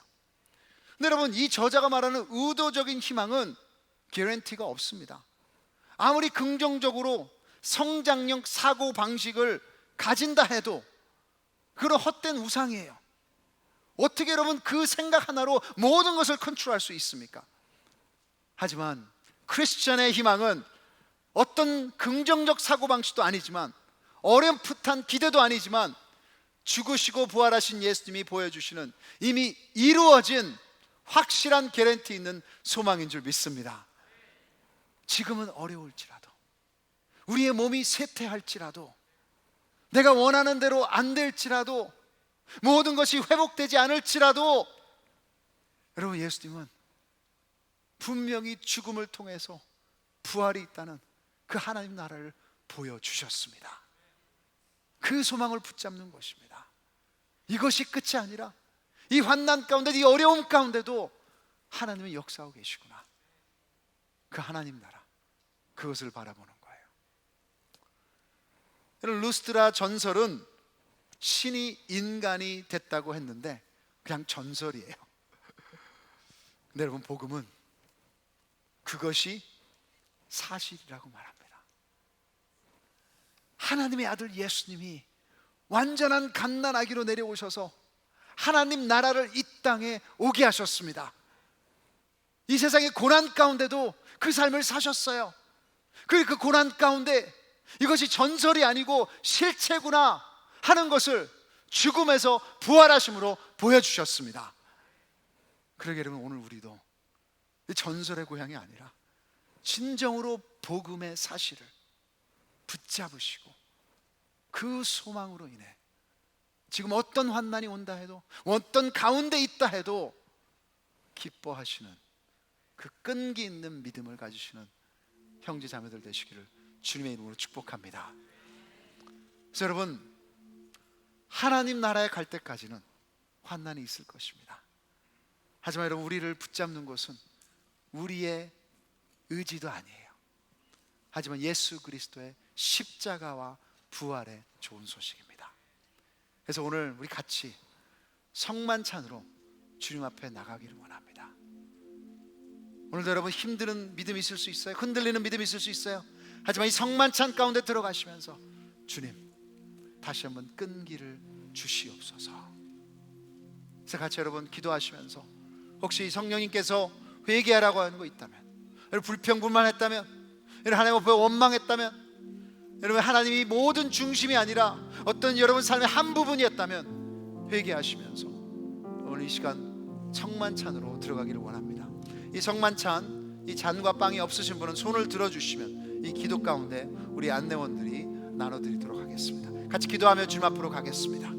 근데 여러분, 이 저자가 말하는 의도적인 희망은 개런티가 없습니다. 아무리 긍정적으로 성장력 사고방식을 가진다 해도 그건 헛된 우상이에요. 어떻게 여러분 그 생각 하나로 모든 것을 컨트롤할 수 있습니까? 하지만 크리스천의 희망은 어떤 긍정적 사고방식도 아니지만 어렴풋한 기대도 아니지만 죽으시고 부활하신 예수님이 보여주시는 이미 이루어진 확실한 개런티 있는 소망인 줄 믿습니다. 지금은 어려울지라도, 우리의 몸이 쇠퇴할지라도, 내가 원하는 대로 안 될지라도, 모든 것이 회복되지 않을지라도, 여러분, 예수님은 분명히 죽음을 통해서 부활이 있다는 그 하나님 나라를 보여주셨습니다. 그 소망을 붙잡는 것입니다. 이것이 끝이 아니라 이 환난 가운데, 이 어려움 가운데도 하나님은 역사하고 계시구나. 그 하나님 나라, 그것을 바라보는 거예요. 여러분, 루스드라 전설은 신이 인간이 됐다고 했는데 그냥 전설이에요. 근데 여러분, 복음은 그것이 사실이라고 말합니다. 하나님의 아들 예수님이 완전한 갓난아기로 내려오셔서 하나님 나라를 이 땅에 오게 하셨습니다. 이 세상의 고난 가운데도 그 삶을 사셨어요. 그 고난 가운데 이것이 전설이 아니고 실체구나 하는 것을 죽음에서 부활하심으로 보여주셨습니다. 그러게 여러분, 오늘 우리도 이 전설의 고향이 아니라 진정으로 복음의 사실을 붙잡으시고 그 소망으로 인해 지금 어떤 환난이 온다 해도, 어떤 가운데 있다 해도 기뻐하시는 그 끈기 있는 믿음을 가지시는 형제 자매들 되시기를 주님의 이름으로 축복합니다. 그래서 여러분, 하나님 나라에 갈 때까지는 환난이 있을 것입니다. 하지만 여러분, 우리를 붙잡는 것은 우리의 의지도 아니에요. 하지만 예수 그리스도의 십자가와 부활의 좋은 소식입니다. 그래서 오늘 우리 같이 성만찬으로 주님 앞에 나가기를 원합니다. 오늘도 여러분, 힘드는 믿음이 있을 수 있어요. 흔들리는 믿음이 있을 수 있어요. 하지만 이 성만찬 가운데 들어가시면서 주님, 다시 한번 끈기를 주시옵소서. 그래서 같이 여러분 기도하시면서 혹시 성령님께서 회개하라고 하는 거 있다면, 여러분 불평불만했다면, 여러분 하나님 앞에 원망했다면, 여러분 하나님이 모든 중심이 아니라 어떤 여러분 삶의 한 부분이었다면 회개하시면서 오늘 이 시간 성만찬으로 들어가기를 원합니다. 이 성만찬, 이 잔과 빵이 없으신 분은 손을 들어주시면 이 기도 가운데 우리 안내원들이 나눠드리도록 하겠습니다. 같이 기도하며 주님 앞으로 가겠습니다.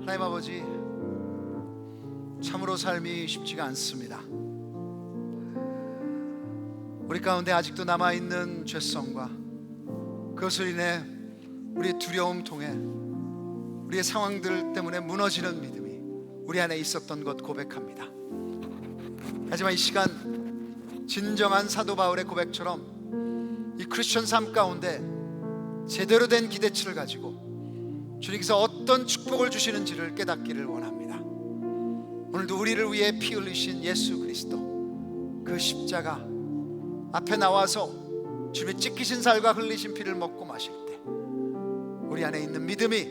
하나님 아버지, 참으로 삶이 쉽지가 않습니다. 우리 가운데 아직도 남아있는 죄성과 그것을 인해 우리의 두려움 통해 우리의 상황들 때문에 무너지는 믿음이 우리 안에 있었던 것 고백합니다. 하지만 이 시간 진정한 사도 바울의 고백처럼 이 크리스천 삶 가운데 제대로 된 기대치를 가지고 주님께서 어떤 축복을 주시는지를 깨닫기를 원합니다. 오늘도 우리를 위해 피 흘리신 예수 그리스도, 그 십자가 앞에 나와서 주님의 찢기신 살과 흘리신 피를 먹고 마실 때 우리 안에 있는 믿음이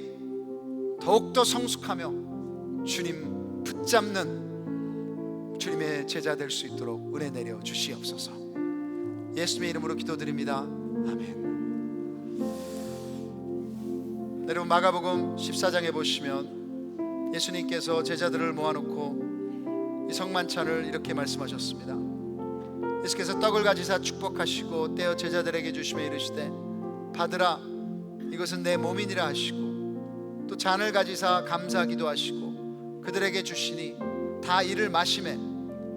더욱더 성숙하며 주님 붙잡는 주님의 제자 될 수 있도록 은혜 내려 주시옵소서. 예수님의 이름으로 기도드립니다. 아멘. 여러분 마가복음 14장에 보시면 예수님께서 제자들을 모아놓고 이 성만찬을 이렇게 말씀하셨습니다. 예수께서 떡을 가지사 축복하시고 떼어 제자들에게 주시며 이르시되 받으라, 이것은 내 몸이니라 하시고 또 잔을 가지사 감사하기도 하시고 그들에게 주시니 다 이를 마시매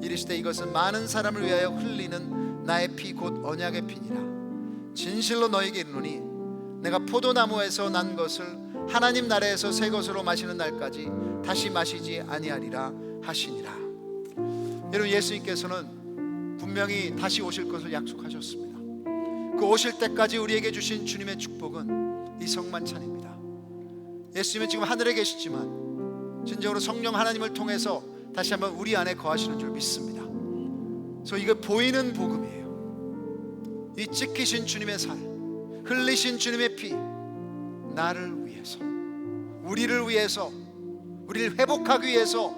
이르시되 이것은 많은 사람을 위하여 흘리는 나의 피 곧 언약의 피니라. 진실로 너에게 이르노니 내가 포도나무에서 난 것을 하나님 나라에서 새 것으로 마시는 날까지 다시 마시지 아니하리라 하시니라. 여러분 예수님께서는 분명히 다시 오실 것을 약속하셨습니다. 그 오실 때까지 우리에게 주신 주님의 축복은 이 성만찬입니다. 예수님은 지금 하늘에 계시지만 진정으로 성령 하나님을 통해서 다시 한번 우리 안에 거하시는 줄 믿습니다. 그래서 이거 보이는 복음이에요. 이 찢기신 주님의 살, 흘리신 주님의 피, 나를 위해서, 우리를 위해서, 우리를 회복하기 위해서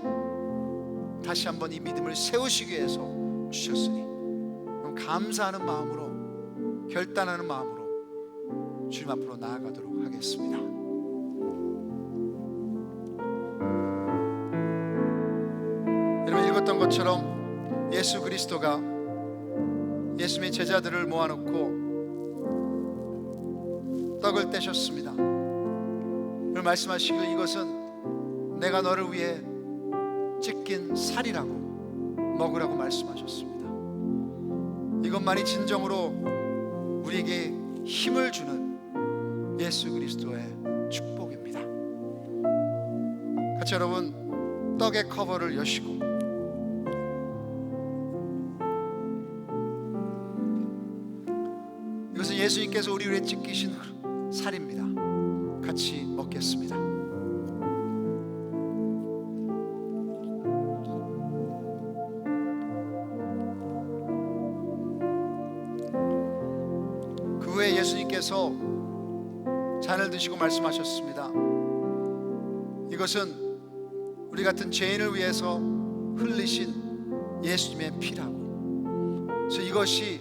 다시 한번 이 믿음을 세우시기 위해서 주셨으니 감사하는 마음으로, 결단하는 마음으로 주님 앞으로 나아가도록 하겠습니다. 여러분 읽었던 것처럼 예수 그리스도가 예수님의 제자들을 모아놓고 떡을 떼셨습니다. 그리고 말씀하시기를 이것은 내가 너를 위해 찢긴 살이라고 먹으라고 말씀하셨습니다. 이것만이 진정으로 우리에게 힘을 주는 예수 그리스도의 축복입니다. 같이 여러분 떡의 커버를 여시고 이것은 예수님께서 우리 위해 찢기신 살입니다. 같이 먹겠습니다. 그 후에 예수님께서 잔을 드시고 말씀하셨습니다. 이것은 우리 같은 죄인을 위해서 흘리신 예수님의 피라고. 그래서 이것이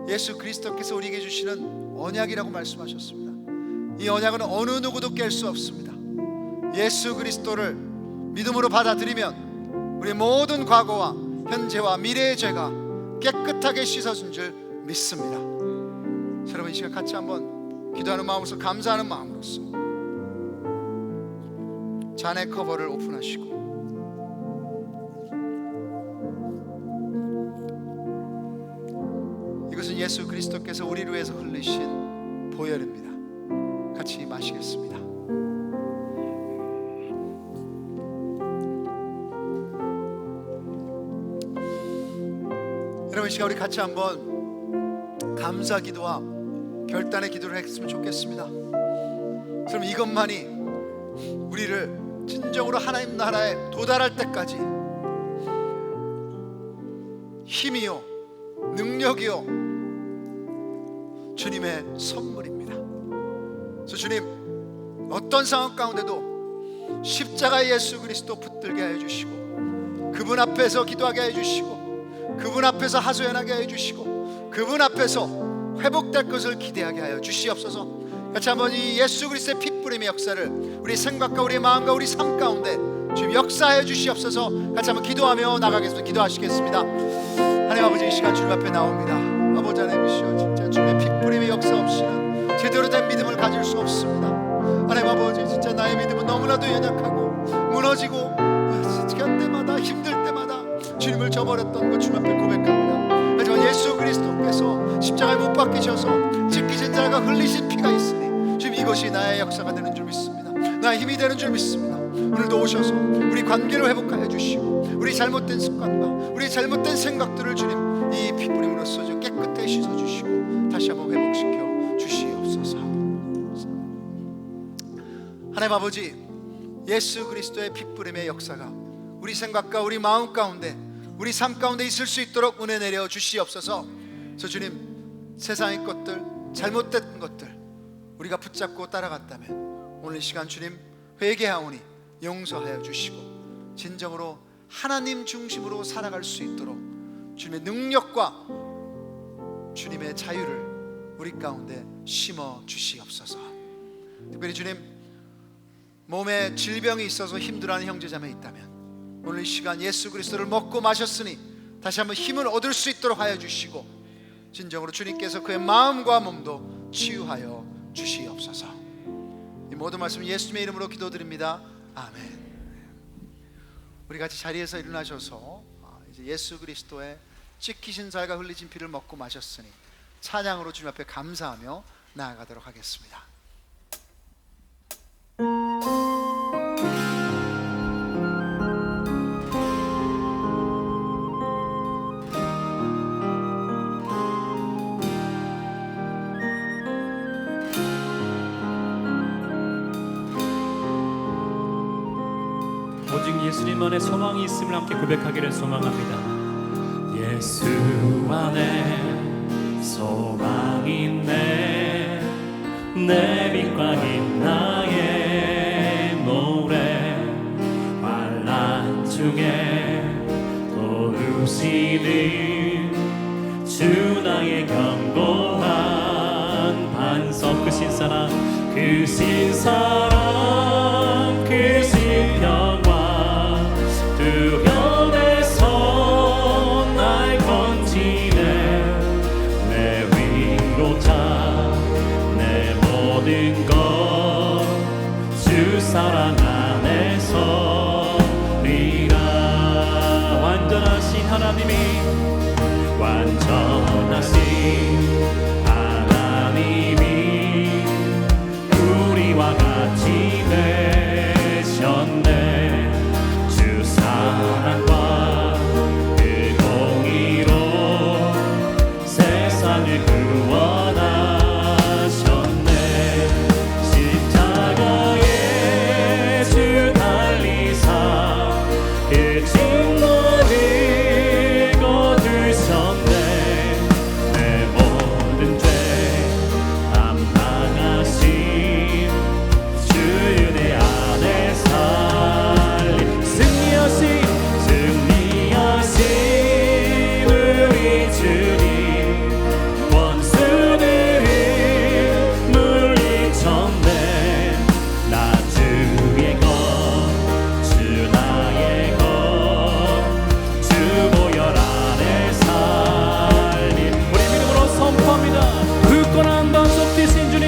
예수 그리스도께서 우리에게 주시는 언약이라고 말씀하셨습니다. 이 언약은 어느 누구도 깰 수 없습니다. 예수 그리스도를 믿음으로 받아들이면 우리 모든 과거와 현재와 미래의 죄가 깨끗하게 씻어진 줄 믿습니다. 여러분 이 시간 같이 한번 기도하는 마음으로서, 감사하는 마음으로서 잔의 커버를 오픈하시고 이것은 예수 그리스도께서 우리를 위해서 흘리신 보혈입니다. 같이 마시겠습니다. 여러분, 이 시간 우리 같이 한번 감사 기도와 결단의 기도를 했으면 좋겠습니다. 그럼 이것만이 우리를 진정으로 하나님 나라에 도달할 때까지 힘이요 능력이요 주님의 선물입니다. 그래서 주님, 어떤 상황 가운데도 십자가의 예수 그리스도 붙들게 하여 주시고, 그분 앞에서 기도하게 하여 주시고, 그분 앞에서 하소연하게 하여 주시고, 그분 앞에서 회복될 것을 기대하게 하여 주시옵소서. 같이 한번 이 예수 그리스도의 핏부림의 역사를 우리 생각과 우리 마음과 우리 삶 가운데 주님 역사하여 주시옵소서. 같이 한번 기도하며 나가겠습니다. 기도하시겠습니다. 하나님 아버지, 이 시간 주님 앞에 나옵니다. 아버지 하나님이시여, 진짜 주님의 핏부림의 역사 없이는 제대로 된 믿음을 가질 수 없습니다. 하나님 아버지, 진짜 나의 믿음은 너무나도 연약하고 무너지고 때마다 힘들 때마다 주님을 저버렸던 것 주님 앞에 고백합니다. 하지만 예수 그리스도께서 십자가에 못 박히셔서 찢기신 자가 흘리신 피가 있으니 주님, 이것이 나의 역사가 되는 줄 믿습니다. 나의 힘이 되는 줄 믿습니다. 오늘도 오셔서 우리 관계를 회복하여 주시고, 우리 잘못된 습관과 우리 잘못된 생각들을 주님 이 핏부림으로써 깨끗하게 씻어주시고 다시 한번 회복시켜 주시옵소서. 하나님 아버지, 예수 그리스도의 핏부림의 역사가 우리 생각과 우리 마음 가운데 우리 삶 가운데 있을 수 있도록 은혜 내려 주시옵소서. 그래서 주님, 세상의 것들, 잘못된 것들 우리가 붙잡고 따라갔다면 오늘 이 시간 주님 회개하오니 용서하여 주시고 진정으로 하나님 중심으로 살아갈 수 있도록 주님의 능력과 주님의 자유를 우리 가운데 심어 주시옵소서. 특별히 주님, 몸에 질병이 있어서 힘들어하는 형제자매 있다면 오늘 이 시간 예수 그리스도를 먹고 마셨으니 다시 한번 힘을 얻을 수 있도록 하여 주시고 진정으로 주님께서 그의 마음과 몸도 치유하여 주시옵소서. 이 모든 말씀 예수님의 이름으로 기도드립니다. 아멘. 우리 같이 자리에서 일어나셔서 이제 예수 그리스도의 찢기신 살과 흘리신 피를 먹고 마셨으니 찬양으로 주님 앞에 감사하며 나아가도록 하겠습니다. 오직 예수님만의 소망이 있음을 함께 고백하기를 소망합니다. 예수 안에 소망이 있네, 내 빛광인 나의 노래, 환난 중에 도우시는 주 나의 견고한 반석, 그 신사랑 그 신사랑 그 신평 두려움에서 날 건지네, 내 위로자 내 모든 것 주 사랑 안에서 리라. 완전하신 하나님이, 완전하신 하나님이 우리와 같이 되셨네. 사랑과 그 공의로 세상을 구원하셨네. 십자가에 주 달리사 그 진노를 거두셨네. 내 모든 죄 담당하신 주 은혜 안에 살림. 승리하신 우리 주님, 원수들을 물리쳤네. 나 주의 것, 주 나의 것, 주 보혈 안에 살림. 우리 믿음으로 선포합니다. 굳건한 반석 되신 주님,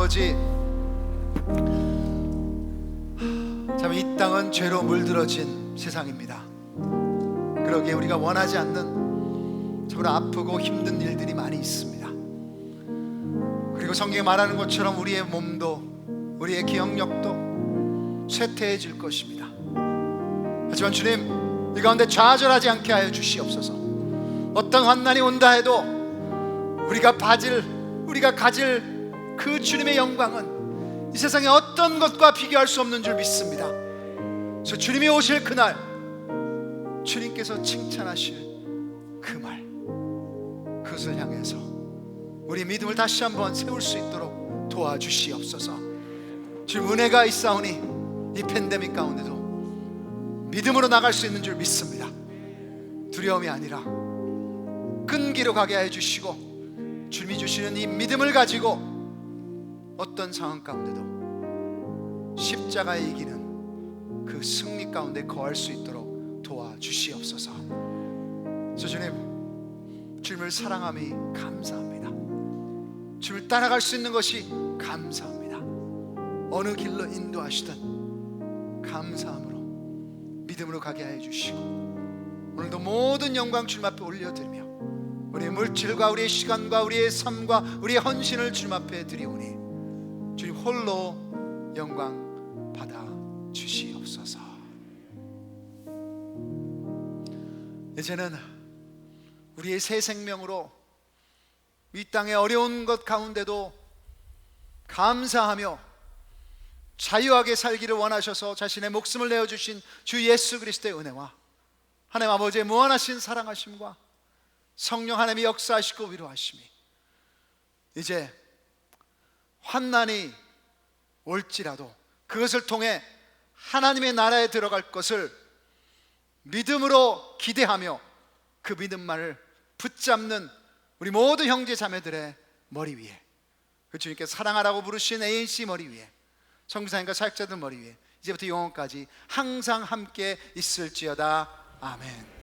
아버지, 참 이 땅은 죄로 물들어진 세상입니다. 그러기에 우리가 원하지 않는 참으로 아프고 힘든 일들이 많이 있습니다. 그리고 성경에 말하는 것처럼 우리의 몸도 우리의 기억력도 쇠퇴해질 것입니다. 하지만 주님, 이 가운데 좌절하지 않게 하여 주시옵소서. 어떤 환난이 온다 해도 우리가 가질 그 주님의 영광은 이 세상의 어떤 것과 비교할 수 없는 줄 믿습니다. 그래서 주님이 오실 그날, 주님께서 칭찬하실 그 말, 그것을 향해서 우리 믿음을 다시 한번 세울 수 있도록 도와주시옵소서. 주님, 은혜가 있사오니 이 팬데믹 가운데도 믿음으로 나갈 수 있는 줄 믿습니다. 두려움이 아니라 끈기로 가게 해주시고, 주님이 주시는 이 믿음을 가지고 어떤 상황 가운데도 십자가에 이기는 그 승리 가운데 거할 수 있도록 도와주시옵소서. 그래서 주님, 주님을 사랑함이 감사합니다. 주님을 따라갈 수 있는 것이 감사합니다. 어느 길로 인도하시든 감사함으로 믿음으로 가게 하여 주시고, 오늘도 모든 영광 주님 앞에 올려드리며 우리의 물질과 우리의 시간과 우리의 삶과 우리의 헌신을 주님 앞에 드리오니 주님 홀로 영광 받아 주시옵소서. 이제는 우리의 새 생명으로 이 땅의 어려운 것 가운데도 감사하며 자유하게 살기를 원하셔서 자신의 목숨을 내어주신 주 예수 그리스도의 은혜와 하나님 아버지의 무한하신 사랑하심과 성령 하나님이 역사하시고 위로하심이 이제 환난이 올지라도 그것을 통해 하나님의 나라에 들어갈 것을 믿음으로 기대하며 그 믿음만을 붙잡는 우리 모든 형제 자매들의 머리 위에, 그 주님께 사랑하라고 부르신 ANC 머리 위에, 선교사님과 사역자들 머리 위에 이제부터 영원까지 항상 함께 있을지어다. 아멘.